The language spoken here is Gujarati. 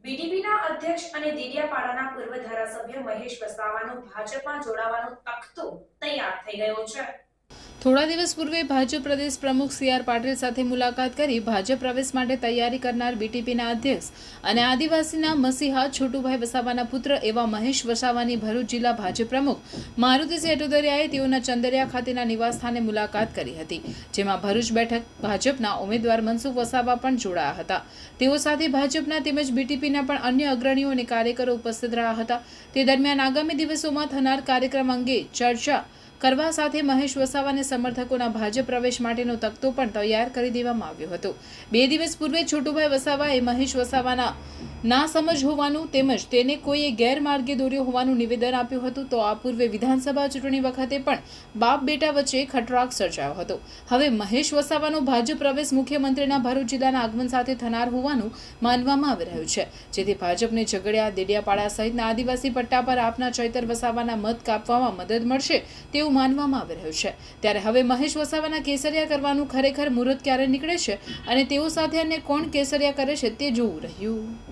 બીટીપીના અધ્યક્ષ અને દેડિયાપાડાના પૂર્વ ધારાસભ્ય મહેશ વસાવાનો ભાજપમાં જોડાવાનો તખ્તો તૈયાર થઈ ગયો છે। થોડા દિવસ પૂર્વે ભાજપ પ્રદેશ પ્રમુખ સી.આર. પાટીલ સાથે મુલાકાત કરી ભાજપ પ્રવેશ માટે તૈયારી કરનાર બીટીપીના અધ્યક્ષ અને આદિવાસીના મસીહા છોટુભાઈ વસાવાના પુત્ર એવા મહેશ વસાવાની ભરૂચ જિલ્લા ભાજપ પ્રમુખ મારુતિસિંહ અટોદરિયાએ તેઓના ચંદરિયા ખાતેના નિવાસસ્થાને મુલાકાત કરી હતી, જેમાં ભરૂચ બેઠક ભાજપના ઉમેદવાર મનસુખ વસાવા પણ જોડાયા હતા। તેઓ સાથે ભાજપના તેમજ બીટીપીના પણ અન્ય અગ્રણીઓ અને કાર્યકરો ઉપસ્થિત રહ્યા હતા। તે દરમિયાન આગામી દિવસોમાં થનાર કાર્યક્રમ અંગે ચર્ચા કરવા સાથે મહેશ વસાવાને સમર્થકોના ભાજપ પ્રવેશ માટેનો તખ્તો પણ તૈયાર કરી દેવામાં આવ્યો હતો। 2 દિવસ પૂર્વે છોટુભાઈ વસાવાએ મહેશ વસાવાના ના સમજ હોવાનું તેમજ તેને કોઈએ ગેરમાર્ગે દોર્યો હોવાનું નિવેદન આપ્યું હતું। તો આ પૂર્વે વિધાનસભા ચૂંટણી વખતે પણ બાપ બેટા વચ્ચે ખટરાગ સર્જાયો હતો। હવે મહેશ વસાવાનો ભાજપ પ્રવેશ મુખ્યમંત્રીના ભરૂચ જિલ્લાના આગમન સાથે થનાર હોવાનું માનવામાં આવી રહ્યું છે, જેથી ભાજપને ઝઘડિયા, દેડિયાપાડા સહિતના આદિવાસી પટ્ટા પર આપના ચૈતર વસાવાના મત કાપવામાં મદદ મળશે તેવું માનવામાં આવી રહ્યું છે। ત્યારે હવે મહેશ વસાવાના કેસરિયા કરવાનું ખરેખર મુહૂર્ત ક્યારે નીકળે છે અને તેઓ સાથે અન્ય કોણ કેસરિયા કરે છે તે જોવું રહ્યું।